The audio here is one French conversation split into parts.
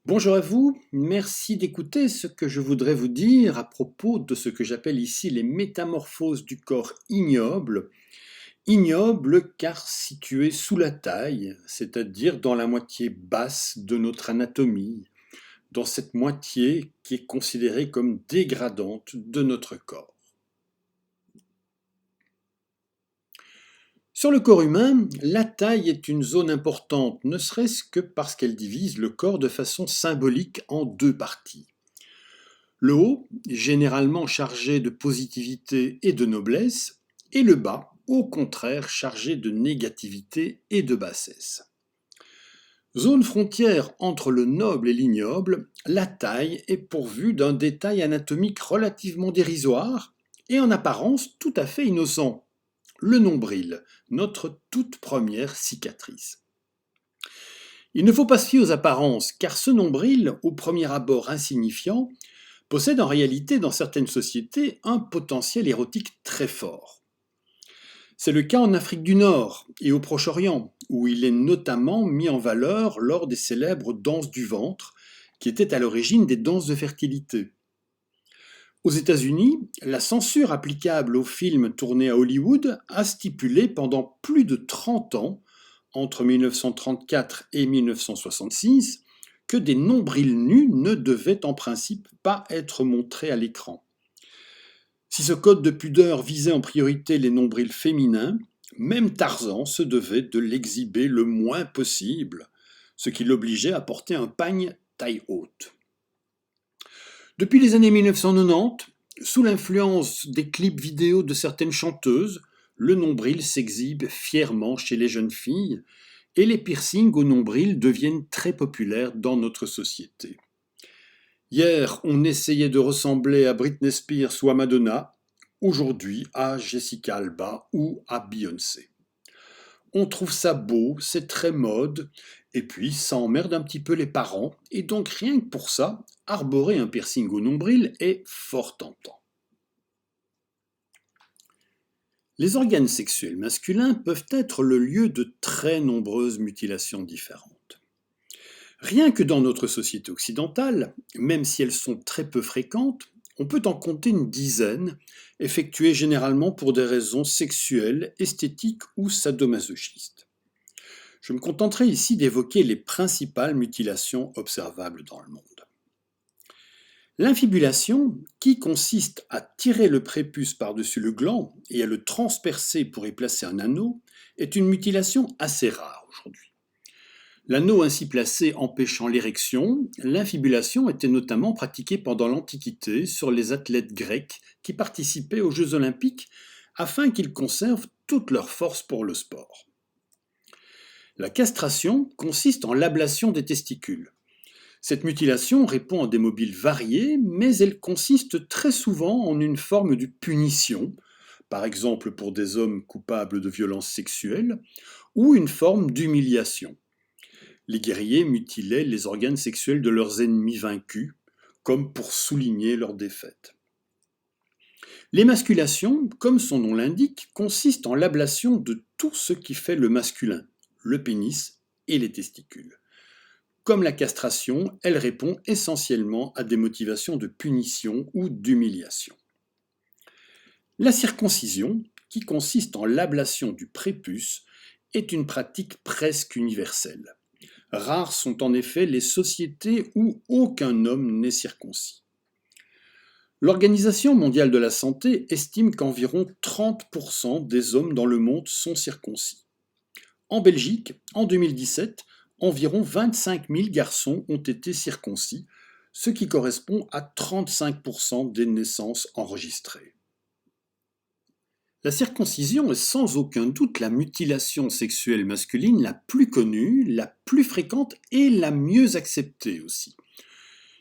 Bonjour à vous, merci d'écouter ce que je voudrais vous dire à propos de ce que j'appelle ici les métamorphoses du corps ignoble. Ignoble car situé sous la taille, c'est-à-dire dans la moitié basse de notre anatomie, dans cette moitié qui est considérée comme dégradante de notre corps. Sur le corps humain, la taille est une zone importante, ne serait-ce que parce qu'elle divise le corps de façon symbolique en deux parties. Le haut, généralement chargé de positivité et de noblesse, et le bas, au contraire, chargé de négativité et de bassesse. Zone frontière entre le noble et l'ignoble, la taille est pourvue d'un détail anatomique relativement dérisoire et en apparence tout à fait innocent. Le nombril, notre toute première cicatrice. Il ne faut pas se fier aux apparences, car ce nombril, au premier abord insignifiant, possède en réalité dans certaines sociétés un potentiel érotique très fort. C'est le cas en Afrique du Nord et au Proche-Orient, où il est notamment mis en valeur lors des célèbres danses du ventre, qui étaient à l'origine des danses de fertilité. Aux États-Unis, la censure applicable aux films tournés à Hollywood a stipulé pendant plus de 30 ans, entre 1934 et 1966, que des nombrils nus ne devaient en principe pas être montrés à l'écran. Si ce code de pudeur visait en priorité les nombrils féminins, même Tarzan se devait de l'exhiber le moins possible, ce qui l'obligeait à porter un pagne taille haute. Depuis les années 1990, sous l'influence des clips vidéo de certaines chanteuses, le nombril s'exhibe fièrement chez les jeunes filles et les piercings au nombril deviennent très populaires dans notre société. Hier, on essayait de ressembler à Britney Spears ou à Madonna, aujourd'hui à Jessica Alba ou à Beyoncé. On trouve ça beau, c'est très mode, et puis ça emmerde un petit peu les parents, et donc rien que pour ça, arborer un piercing au nombril est fort tentant. Les organes sexuels masculins peuvent être le lieu de très nombreuses mutilations différentes. Rien que dans notre société occidentale, même si elles sont très peu fréquentes, on peut en compter une dizaine, effectuées généralement pour des raisons sexuelles, esthétiques ou sadomasochistes. Je me contenterai ici d'évoquer les principales mutilations observables dans le monde. L'infibulation, qui consiste à tirer le prépuce par-dessus le gland et à le transpercer pour y placer un anneau, est une mutilation assez rare aujourd'hui. L'anneau ainsi placé empêchant l'érection, l'infibulation était notamment pratiquée pendant l'Antiquité sur les athlètes grecs qui participaient aux Jeux olympiques afin qu'ils conservent toute leur force pour le sport. La castration consiste en l'ablation des testicules. Cette mutilation répond à des mobiles variés, mais elle consiste très souvent en une forme de punition, par exemple pour des hommes coupables de violences sexuelles, ou une forme d'humiliation. Les guerriers mutilaient les organes sexuels de leurs ennemis vaincus, comme pour souligner leur défaite. L'émasculation, comme son nom l'indique, consiste en l'ablation de tout ce qui fait le masculin, le pénis et les testicules. Comme la castration, elle répond essentiellement à des motivations de punition ou d'humiliation. La circoncision, qui consiste en l'ablation du prépuce, est une pratique presque universelle. Rares sont en effet les sociétés où aucun homme n'est circoncis. L'Organisation mondiale de la santé estime qu'environ 30% des hommes dans le monde sont circoncis. En Belgique, en 2017, environ 25 000 garçons ont été circoncis, ce qui correspond à 35% des naissances enregistrées. La circoncision est sans aucun doute la mutilation sexuelle masculine la plus connue, la plus fréquente et la mieux acceptée aussi.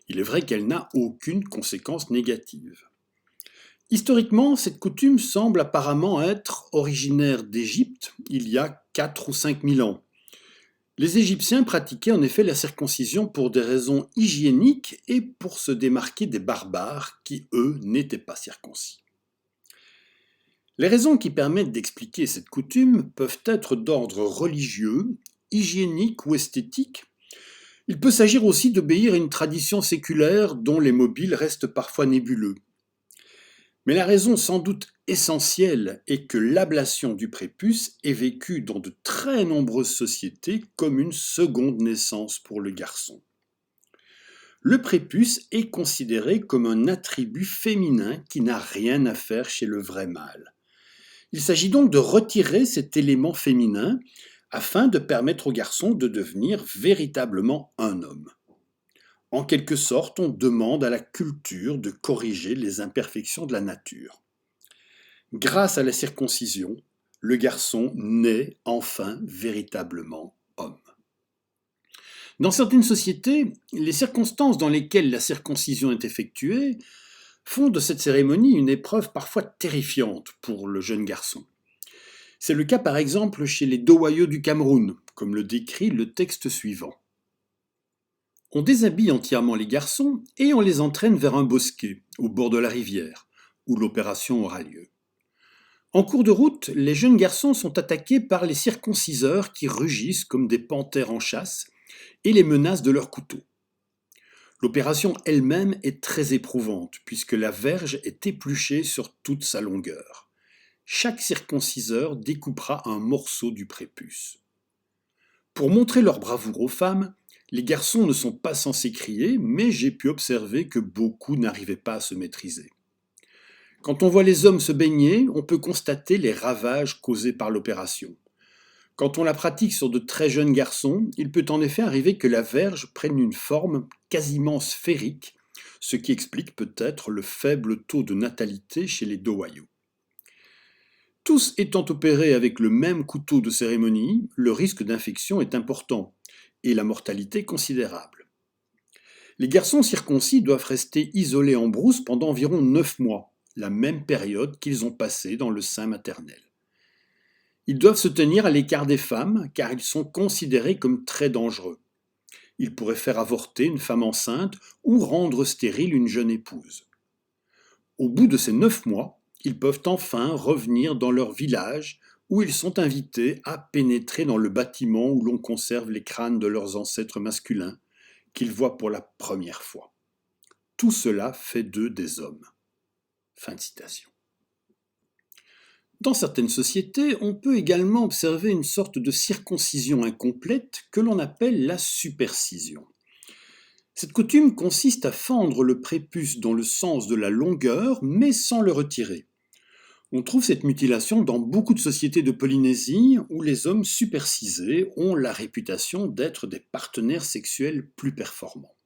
Il est vrai qu'elle n'a aucune conséquence négative. Historiquement, cette coutume semble apparemment être originaire d'Égypte il y a 4 ou 5 000 ans. Les Égyptiens pratiquaient en effet la circoncision pour des raisons hygiéniques et pour se démarquer des barbares qui, eux, n'étaient pas circoncis. Les raisons qui permettent d'expliquer cette coutume peuvent être d'ordre religieux, hygiénique ou esthétique, Il peut s'agir aussi d'obéir à une tradition séculaire dont les mobiles restent parfois nébuleux. Mais la raison sans doute essentielle est que l'ablation du prépuce est vécue dans de très nombreuses sociétés comme une seconde naissance pour le garçon. Le prépuce est considéré comme un attribut féminin qui n'a rien à faire chez le vrai mâle. Il s'agit donc de retirer cet élément féminin afin de permettre au garçon de devenir véritablement un homme. En quelque sorte, on demande à la culture de corriger les imperfections de la nature. Grâce à la circoncision, le garçon naît enfin véritablement homme. Dans certaines sociétés, les circonstances dans lesquelles la circoncision est effectuée font de cette cérémonie une épreuve parfois terrifiante pour le jeune garçon. C'est le cas par exemple chez les Dowayo du Cameroun, comme le décrit le texte suivant. On déshabille entièrement les garçons et on les entraîne vers un bosquet, au bord de la rivière, où l'opération aura lieu. En cours de route, les jeunes garçons sont attaqués par les circonciseurs qui rugissent comme des panthères en chasse et les menacent de leurs couteaux. L'opération elle-même est très éprouvante puisque la verge est épluchée sur toute sa longueur. Chaque circonciseur découpera un morceau du prépuce. Pour montrer leur bravoure aux femmes, les garçons ne sont pas censés crier, mais j'ai pu observer que beaucoup n'arrivaient pas à se maîtriser. Quand on voit les hommes se baigner, on peut constater les ravages causés par l'opération. Quand on la pratique sur de très jeunes garçons, il peut en effet arriver que la verge prenne une forme quasiment sphérique, ce qui explique peut-être le faible taux de natalité chez les Dowayo. Tous étant opérés avec le même couteau de cérémonie, le risque d'infection est important et la mortalité considérable. Les garçons circoncis doivent rester isolés en brousse pendant environ 9 mois, la même période qu'ils ont passée dans le sein maternel. Ils doivent se tenir à l'écart des femmes car ils sont considérés comme très dangereux. Ils pourraient faire avorter une femme enceinte ou rendre stérile une jeune épouse. Au bout de ces 9 mois, ils peuvent enfin revenir dans leur village où ils sont invités à pénétrer dans le bâtiment où l'on conserve les crânes de leurs ancêtres masculins, qu'ils voient pour la première fois. Tout cela fait d'eux des hommes. Fin de citation. Dans certaines sociétés, on peut également observer une sorte de circoncision incomplète que l'on appelle la supercision. Cette coutume consiste à fendre le prépuce dans le sens de la longueur, mais sans le retirer. On trouve cette mutilation dans beaucoup de sociétés de Polynésie où les hommes supercisés ont la réputation d'être des partenaires sexuels plus performants.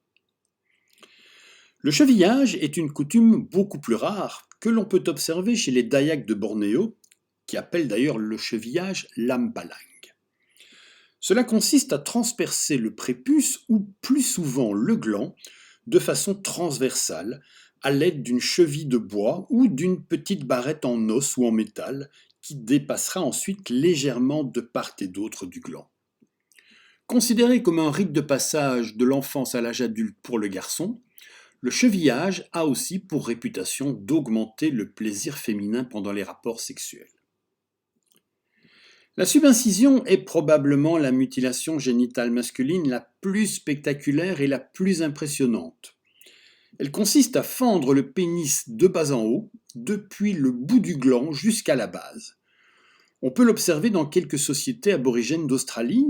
Le chevillage est une coutume beaucoup plus rare que l'on peut observer chez les Dayaks de Bornéo, qui appellent d'ailleurs le chevillage lambalang. Cela consiste à transpercer le prépuce ou plus souvent le gland de façon transversale à l'aide d'une cheville de bois ou d'une petite barrette en os ou en métal qui dépassera ensuite légèrement de part et d'autre du gland. Considéré comme un rite de passage de l'enfance à l'âge adulte pour le garçon, le chevillage a aussi pour réputation d'augmenter le plaisir féminin pendant les rapports sexuels. La subincision est probablement la mutilation génitale masculine la plus spectaculaire et la plus impressionnante. Elle consiste à fendre le pénis de bas en haut, depuis le bout du gland jusqu'à la base. On peut l'observer dans quelques sociétés aborigènes d'Australie,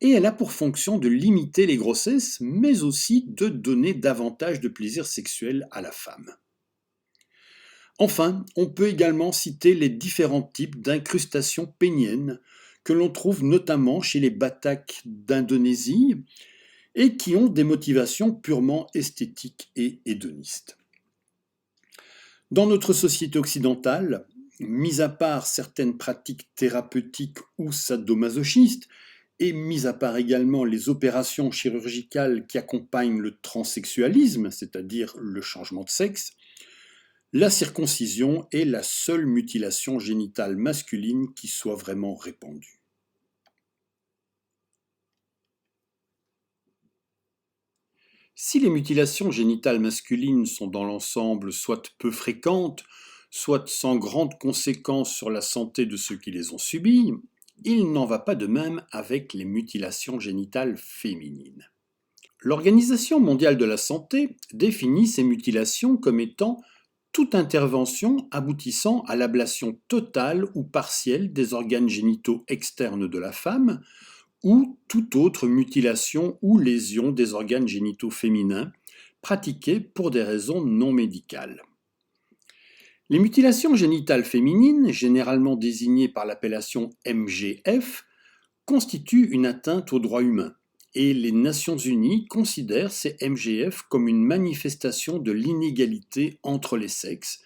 et elle a pour fonction de limiter les grossesses, mais aussi de donner davantage de plaisir sexuel à la femme. Enfin, on peut également citer les différents types d'incrustations péniennes que l'on trouve notamment chez les Bataks d'Indonésie et qui ont des motivations purement esthétiques et hédonistes. Dans notre société occidentale, mis à part certaines pratiques thérapeutiques ou sadomasochistes, et mis à part également les opérations chirurgicales qui accompagnent le transsexualisme, c'est-à-dire le changement de sexe, la circoncision est la seule mutilation génitale masculine qui soit vraiment répandue. Si les mutilations génitales masculines sont dans l'ensemble soit peu fréquentes, soit sans grandes conséquences sur la santé de ceux qui les ont subies, il n'en va pas de même avec les mutilations génitales féminines. L'Organisation mondiale de la santé définit ces mutilations comme étant toute intervention aboutissant à l'ablation totale ou partielle des organes génitaux externes de la femme ou toute autre mutilation ou lésion des organes génitaux féminins pratiquée pour des raisons non médicales. Les mutilations génitales féminines, généralement désignées par l'appellation MGF, constituent une atteinte aux droits humains et les Nations Unies considèrent ces MGF comme une manifestation de l'inégalité entre les sexes,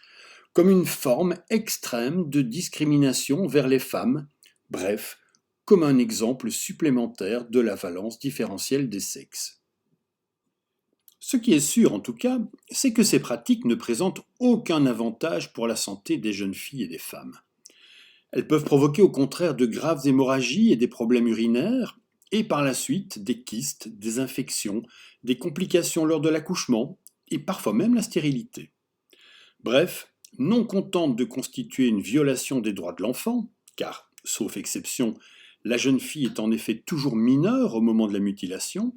comme une forme extrême de discrimination vers les femmes, bref, comme un exemple supplémentaire de la valence différentielle des sexes. Ce qui est sûr en tout cas, c'est que ces pratiques ne présentent aucun avantage pour la santé des jeunes filles et des femmes. Elles peuvent provoquer au contraire de graves hémorragies et des problèmes urinaires, et par la suite des kystes, des infections, des complications lors de l'accouchement, et parfois même la stérilité. Bref, non contente de constituer une violation des droits de l'enfant, car, sauf exception, la jeune fille est en effet toujours mineure au moment de la mutilation,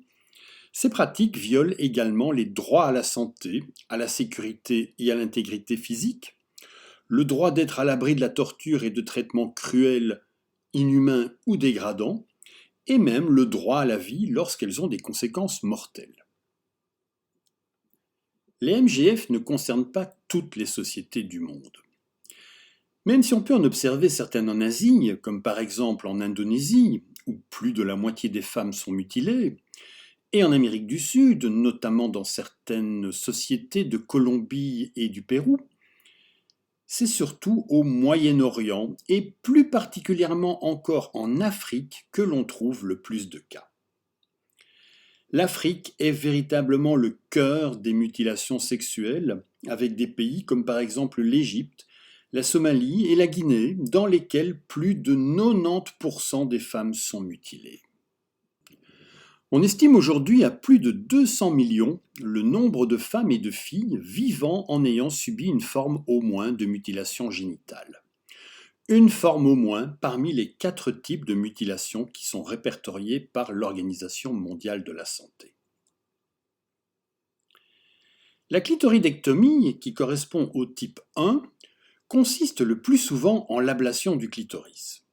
ces pratiques violent également les droits à la santé, à la sécurité et à l'intégrité physique, le droit d'être à l'abri de la torture et de traitements cruels, inhumains ou dégradants, et même le droit à la vie lorsqu'elles ont des conséquences mortelles. Les MGF ne concernent pas toutes les sociétés du monde. Même si on peut en observer certaines en Asie, comme par exemple en Indonésie, où plus de la moitié des femmes sont mutilées, et en Amérique du Sud, notamment dans certaines sociétés de Colombie et du Pérou, c'est surtout au Moyen-Orient et plus particulièrement encore en Afrique que l'on trouve le plus de cas. L'Afrique est véritablement le cœur des mutilations sexuelles, avec des pays comme par exemple l'Égypte, la Somalie et la Guinée, dans lesquels plus de 90% des femmes sont mutilées. On estime aujourd'hui à plus de 200 millions le nombre de femmes et de filles vivant en ayant subi une forme au moins de mutilation génitale. Une forme au moins parmi les 4 types de mutilations qui sont répertoriés par l'Organisation mondiale de la santé. La clitoridectomie, qui correspond au type 1, consiste le plus souvent en l'ablation du clitoris.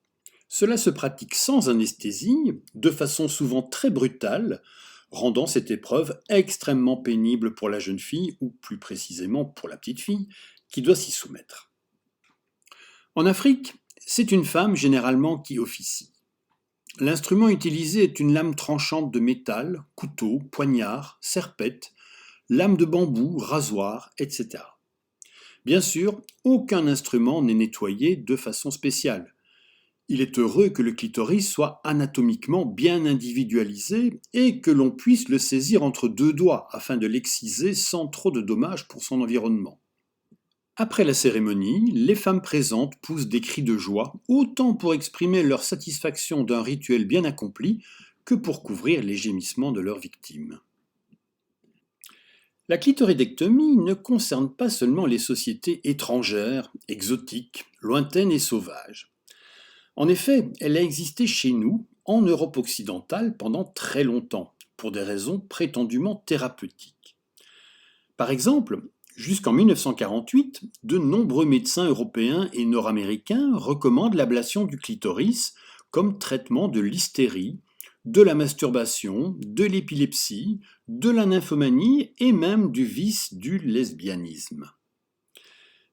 Cela se pratique sans anesthésie, de façon souvent très brutale, rendant cette épreuve extrêmement pénible pour la jeune fille, ou plus précisément pour la petite fille, qui doit s'y soumettre. En Afrique, c'est une femme généralement qui officie. L'instrument utilisé est une lame tranchante de métal, couteau, poignard, serpette, lame de bambou, rasoir, etc. Bien sûr, aucun instrument n'est nettoyé de façon spéciale. Il est heureux que le clitoris soit anatomiquement bien individualisé et que l'on puisse le saisir entre 2 doigts afin de l'exciser sans trop de dommages pour son environnement. Après la cérémonie, les femmes présentes poussent des cris de joie, autant pour exprimer leur satisfaction d'un rituel bien accompli que pour couvrir les gémissements de leurs victimes. La clitoridectomie ne concerne pas seulement les sociétés étrangères, exotiques, lointaines et sauvages. En effet, elle a existé chez nous, en Europe occidentale, pendant très longtemps, pour des raisons prétendument thérapeutiques. Par exemple, jusqu'en 1948, de nombreux médecins européens et nord-américains recommandent l'ablation du clitoris comme traitement de l'hystérie, de la masturbation, de l'épilepsie, de la nymphomanie et même du vice du lesbianisme.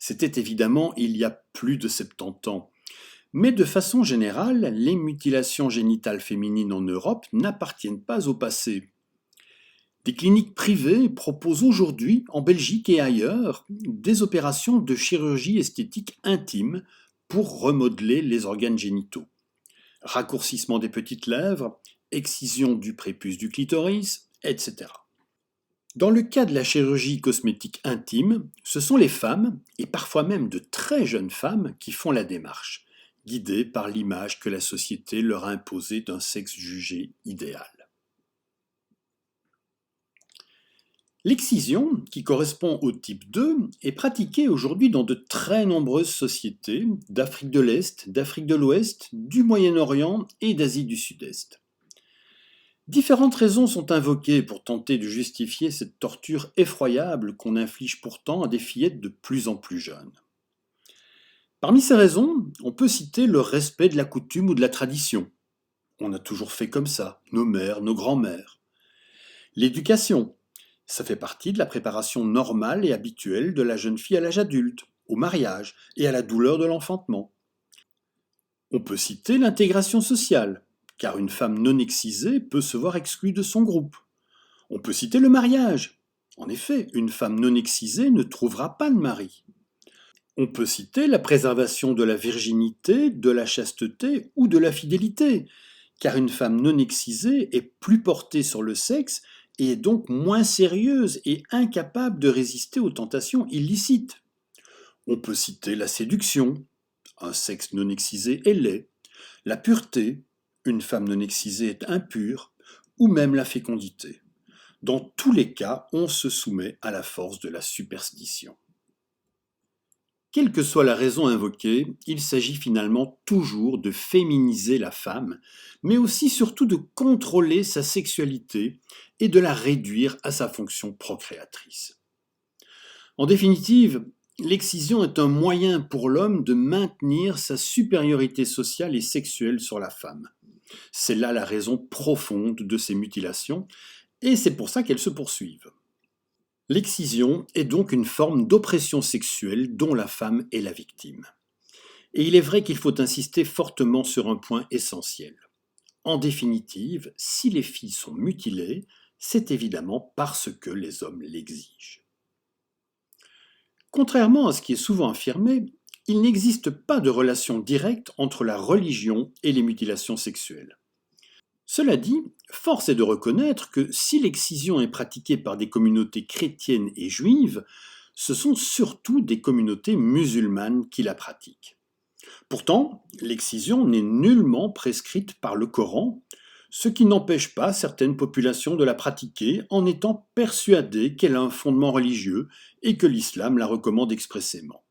C'était évidemment il y a plus de 70 ans. Mais de façon générale, les mutilations génitales féminines en Europe n'appartiennent pas au passé. Des cliniques privées proposent aujourd'hui, en Belgique et ailleurs, des opérations de chirurgie esthétique intime pour remodeler les organes génitaux. Raccourcissement des petites lèvres, excision du prépuce du clitoris, etc. Dans le cas de la chirurgie cosmétique intime, ce sont les femmes, et parfois même de très jeunes femmes, qui font la démarche, guidées par l'image que la société leur a imposée d'un sexe jugé idéal. L'excision, qui correspond au type 2, est pratiquée aujourd'hui dans de très nombreuses sociétés d'Afrique de l'Est, d'Afrique de l'Ouest, du Moyen-Orient et d'Asie du Sud-Est. Différentes raisons sont invoquées pour tenter de justifier cette torture effroyable qu'on inflige pourtant à des fillettes de plus en plus jeunes. Parmi ces raisons, on peut citer le respect de la coutume ou de la tradition. On a toujours fait comme ça, nos mères, nos grands-mères. L'éducation, ça fait partie de la préparation normale et habituelle de la jeune fille à l'âge adulte, au mariage et à la douleur de l'enfantement. On peut citer l'intégration sociale, car une femme non excisée peut se voir exclue de son groupe. On peut citer le mariage. En effet, une femme non excisée ne trouvera pas de mari. On peut citer la préservation de la virginité, de la chasteté ou de la fidélité, car une femme non excisée est plus portée sur le sexe et est donc moins sérieuse et incapable de résister aux tentations illicites. On peut citer la séduction, un sexe non excisé est laid, la pureté, une femme non excisée est impure, ou même la fécondité. Dans tous les cas, on se soumet à la force de la superstition. Quelle que soit la raison invoquée, il s'agit finalement toujours de féminiser la femme, mais aussi surtout de contrôler sa sexualité et de la réduire à sa fonction procréatrice. En définitive, l'excision est un moyen pour l'homme de maintenir sa supériorité sociale et sexuelle sur la femme. C'est là la raison profonde de ces mutilations, et c'est pour ça qu'elles se poursuivent. L'excision est donc une forme d'oppression sexuelle dont la femme est la victime. Et il est vrai qu'il faut insister fortement sur un point essentiel. En définitive, si les filles sont mutilées, c'est évidemment parce que les hommes l'exigent. Contrairement à ce qui est souvent affirmé, il n'existe pas de relation directe entre la religion et les mutilations sexuelles. Cela dit, force est de reconnaître que si l'excision est pratiquée par des communautés chrétiennes et juives, ce sont surtout des communautés musulmanes qui la pratiquent. Pourtant, l'excision n'est nullement prescrite par le Coran, ce qui n'empêche pas certaines populations de la pratiquer en étant persuadées qu'elle a un fondement religieux et que l'islam la recommande expressément.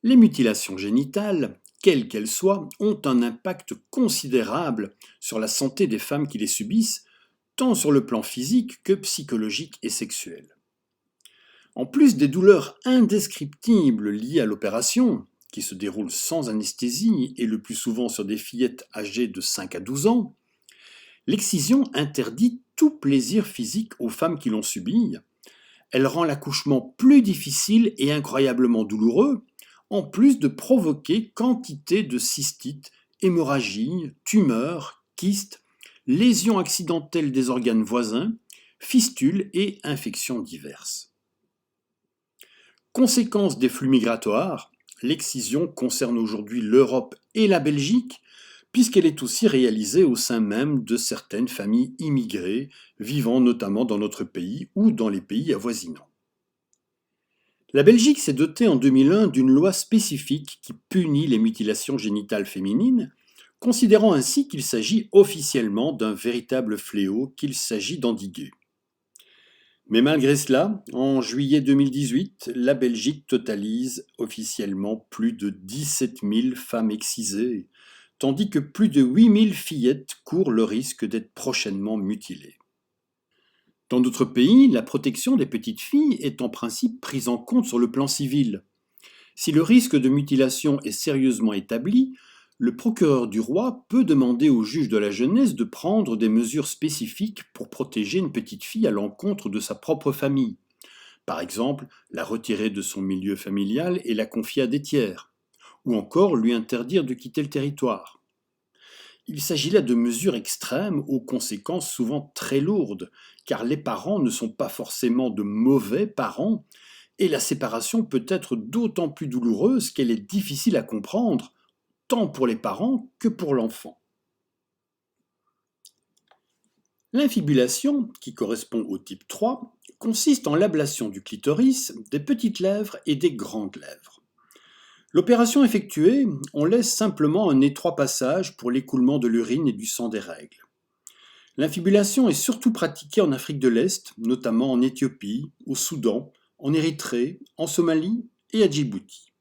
Les mutilations génitales, quelles qu'elles soient, ont un impact considérable sur la santé des femmes qui les subissent, tant sur le plan physique que psychologique et sexuel. En plus des douleurs indescriptibles liées à l'opération, qui se déroule sans anesthésie et le plus souvent sur des fillettes âgées de 5 à 12 ans, l'excision interdit tout plaisir physique aux femmes qui l'ont subie. Elle rend l'accouchement plus difficile et incroyablement douloureux, en plus de provoquer quantité de cystites, hémorragies, tumeurs, kystes, lésions accidentelles des organes voisins, fistules et infections diverses. Conséquence des flux migratoires, l'excision concerne aujourd'hui l'Europe et la Belgique, puisqu'elle est aussi réalisée au sein même de certaines familles immigrées, vivant notamment dans notre pays ou dans les pays avoisinants. La Belgique s'est dotée en 2001 d'une loi spécifique qui punit les mutilations génitales féminines, considérant ainsi qu'il s'agit officiellement d'un véritable fléau qu'il s'agit d'endiguer. Mais malgré cela, en juillet 2018, la Belgique totalise officiellement plus de 17 000 femmes excisées, tandis que plus de 8 000 fillettes courent le risque d'être prochainement mutilées. Dans d'autres pays, la protection des petites filles est en principe prise en compte sur le plan civil. Si le risque de mutilation est sérieusement établi, le procureur du roi peut demander au juge de la jeunesse de prendre des mesures spécifiques pour protéger une petite fille à l'encontre de sa propre famille. Par exemple, la retirer de son milieu familial et la confier à des tiers, ou encore lui interdire de quitter le territoire. Il s'agit là de mesures extrêmes aux conséquences souvent très lourdes, car les parents ne sont pas forcément de mauvais parents, et la séparation peut être d'autant plus douloureuse qu'elle est difficile à comprendre, tant pour les parents que pour l'enfant. L'infibulation, qui correspond au type 3, consiste en l'ablation du clitoris, des petites lèvres et des grandes lèvres. L'opération effectuée, on laisse simplement un étroit passage pour l'écoulement de l'urine et du sang des règles. L'infibulation est surtout pratiquée en Afrique de l'Est, notamment en Éthiopie, au Soudan, en Érythrée, en Somalie et à Djibouti.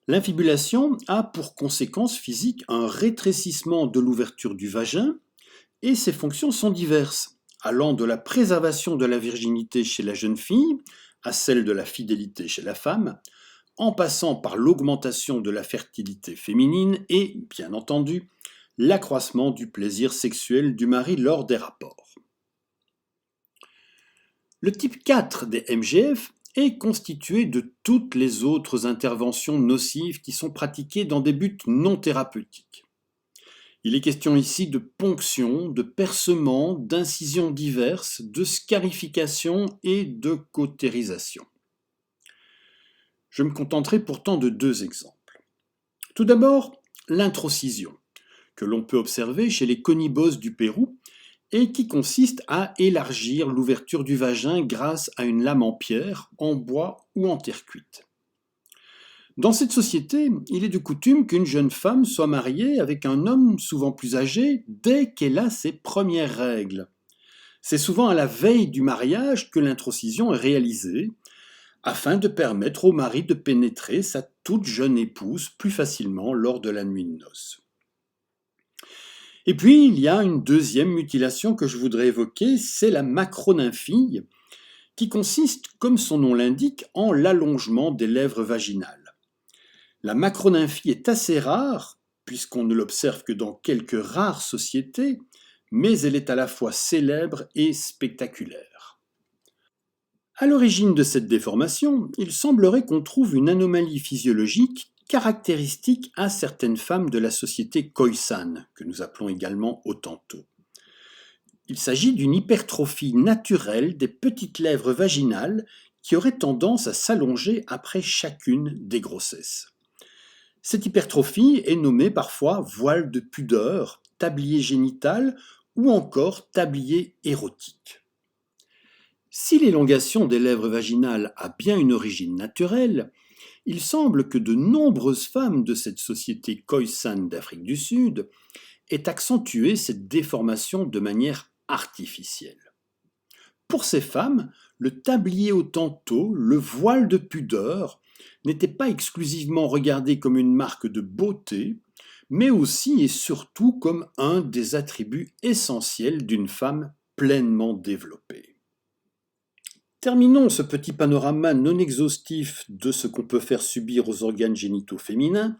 L'infibulation a pour conséquence physique un rétrécissement de l'ouverture du vagin et ces fonctions sont diverses, allant de la préservation de la virginité chez la jeune fille à celle de la fidélité chez la femme, en passant par l'augmentation de la fertilité féminine et, bien entendu, l'accroissement du plaisir sexuel du mari lors des rapports. Le type 4 des MGF est constitué de toutes les autres interventions nocives qui sont pratiquées dans des buts non thérapeutiques. Il est question ici de ponction, de percement, d'incisions diverses, de scarification et de cautérisation. Je me contenterai pourtant de 2 exemples. Tout d'abord, l'introcision, que l'on peut observer chez les conibos du Pérou et qui consiste à élargir l'ouverture du vagin grâce à une lame en pierre, en bois ou en terre cuite. Dans cette société, il est de coutume qu'une jeune femme soit mariée avec un homme souvent plus âgé dès qu'elle a ses premières règles. C'est souvent à la veille du mariage que l'introcision est réalisée, afin de permettre au mari de pénétrer sa toute jeune épouse plus facilement lors de la nuit de noces. Et puis, il y a une deuxième mutilation que je voudrais évoquer, c'est la macronymphie, qui consiste, comme son nom l'indique, en l'allongement des lèvres vaginales. La macronymphie est assez rare, puisqu'on ne l'observe que dans quelques rares sociétés, mais elle est à la fois célèbre et spectaculaire. À l'origine de cette déformation, il semblerait qu'on trouve une anomalie physiologique caractéristique à certaines femmes de la société Khoisan, que nous appelons également Otanto. Il s'agit d'une hypertrophie naturelle des petites lèvres vaginales qui auraient tendance à s'allonger après chacune des grossesses. Cette hypertrophie est nommée parfois voile de pudeur, tablier génital ou encore tablier érotique. Si l'élongation des lèvres vaginales a bien une origine naturelle, il semble que de nombreuses femmes de cette société Khoisan d'Afrique du Sud aient accentué cette déformation de manière artificielle. Pour ces femmes, le tablier au tantôt, le voile de pudeur, n'était pas exclusivement regardé comme une marque de beauté, mais aussi et surtout comme un des attributs essentiels d'une femme pleinement développée. Terminons ce petit panorama non exhaustif de ce qu'on peut faire subir aux organes génitaux féminins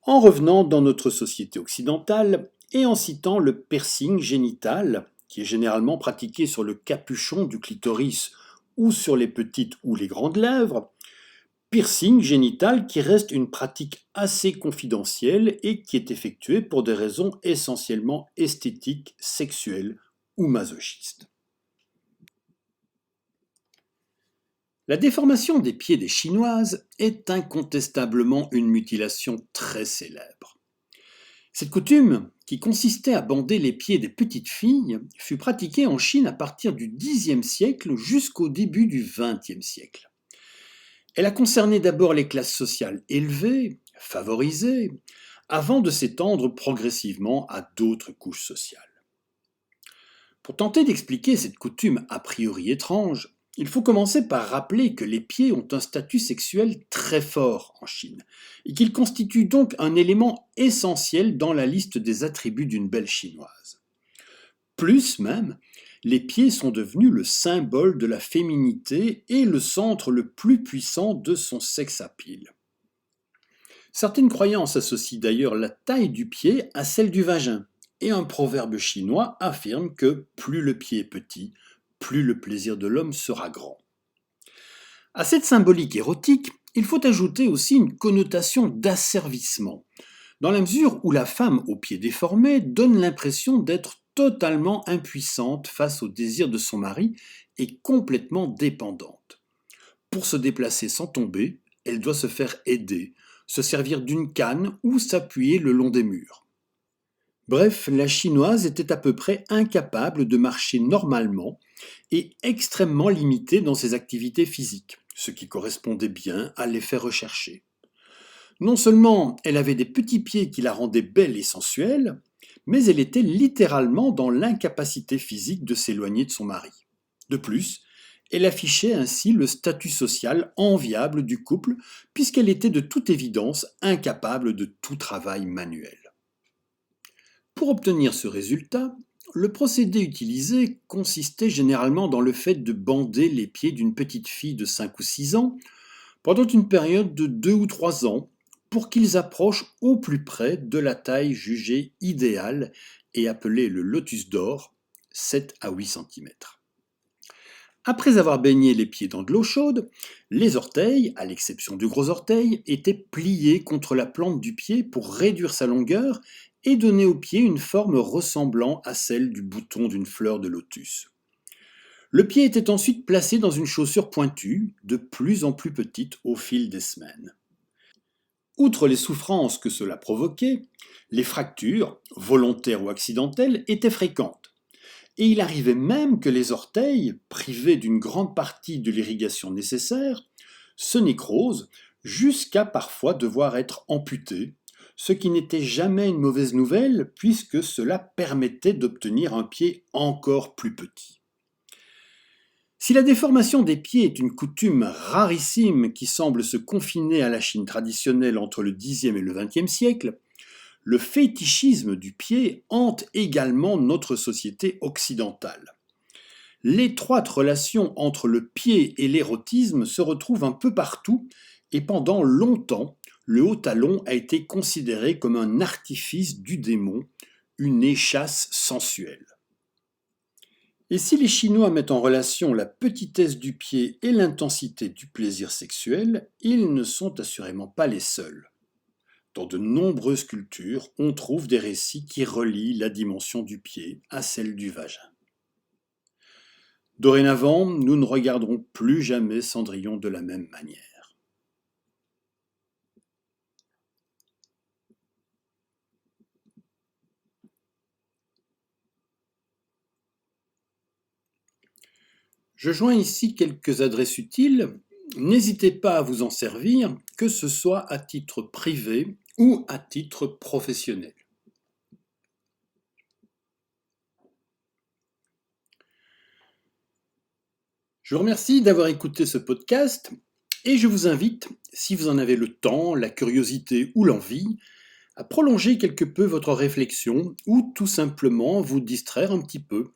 en revenant dans notre société occidentale et en citant le piercing génital, qui est généralement pratiqué sur le capuchon du clitoris ou sur les petites ou les grandes lèvres, piercing génital qui reste une pratique assez confidentielle et qui est effectuée pour des raisons essentiellement esthétiques, sexuelles ou masochistes. La déformation des pieds des Chinoises est incontestablement une mutilation très célèbre. Cette coutume, qui consistait à bander les pieds des petites filles, fut pratiquée en Chine à partir du Xe siècle jusqu'au début du XXe siècle. Elle a concerné d'abord les classes sociales élevées, favorisées, avant de s'étendre progressivement à d'autres couches sociales. Pour tenter d'expliquer cette coutume a priori étrange, il faut commencer par rappeler que les pieds ont un statut sexuel très fort en Chine, et qu'ils constituent donc un élément essentiel dans la liste des attributs d'une belle chinoise. Plus même, les pieds sont devenus le symbole de la féminité et le centre le plus puissant de son sex appeal. Certaines croyances associent d'ailleurs la taille du pied à celle du vagin, et un proverbe chinois affirme que plus le pied est petit, plus le plaisir de l'homme sera grand. À cette symbolique érotique, il faut ajouter aussi une connotation d'asservissement, dans la mesure où la femme aux pieds déformés donne l'impression d'être totalement impuissante face au désir de son mari et complètement dépendante. Pour se déplacer sans tomber, elle doit se faire aider, se servir d'une canne ou s'appuyer le long des murs. Bref, la chinoise était à peu près incapable de marcher normalement et extrêmement limitée dans ses activités physiques, ce qui correspondait bien à l'effet recherché. Non seulement elle avait des petits pieds qui la rendaient belle et sensuelle, mais elle était littéralement dans l'incapacité physique de s'éloigner de son mari. De plus, elle affichait ainsi le statut social enviable du couple, puisqu'elle était de toute évidence incapable de tout travail manuel. Pour obtenir ce résultat, Le procédé utilisé consistait généralement dans le fait de bander les pieds d'une petite fille de 5 ou 6 ans pendant une période de 2 ou 3 ans pour qu'ils approchent au plus près de la taille jugée idéale et appelée le lotus d'or, 7 à 8 cm. Après avoir baigné les pieds dans de l'eau chaude, les orteils, à l'exception du gros orteil, étaient pliés contre la plante du pied pour réduire sa longueur et donner au pied une forme ressemblant à celle du bouton d'une fleur de lotus. Le pied était ensuite placé dans une chaussure pointue, de plus en plus petite au fil des semaines. Outre les souffrances que cela provoquait, les fractures, volontaires ou accidentelles, étaient fréquentes. Et il arrivait même que les orteils, privés d'une grande partie de l'irrigation nécessaire, se nécrosent jusqu'à parfois devoir être amputés, ce qui n'était jamais une mauvaise nouvelle puisque cela permettait d'obtenir un pied encore plus petit. Si la déformation des pieds est une coutume rarissime qui semble se confiner à la Chine traditionnelle entre le Xe et le XXe siècle, le fétichisme du pied hante également notre société occidentale. L'étroite relation entre le pied et l'érotisme se retrouve un peu partout et pendant longtemps, le haut talon a été considéré comme un artifice du démon, une échasse sensuelle. Et si les Chinois mettent en relation la petitesse du pied et l'intensité du plaisir sexuel, ils ne sont assurément pas les seuls. Dans de nombreuses cultures, on trouve des récits qui relient la dimension du pied à celle du vagin. Dorénavant, nous ne regarderons plus jamais Cendrillon de la même manière. Je joins ici quelques adresses utiles. N'hésitez pas à vous en servir, que ce soit à titre privé ou à titre professionnel. Je vous remercie d'avoir écouté ce podcast et je vous invite, si vous en avez le temps, la curiosité ou l'envie, à prolonger quelque peu votre réflexion ou tout simplement vous distraire un petit peu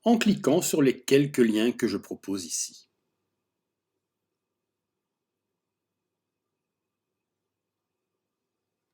en cliquant sur les quelques liens que je propose ici.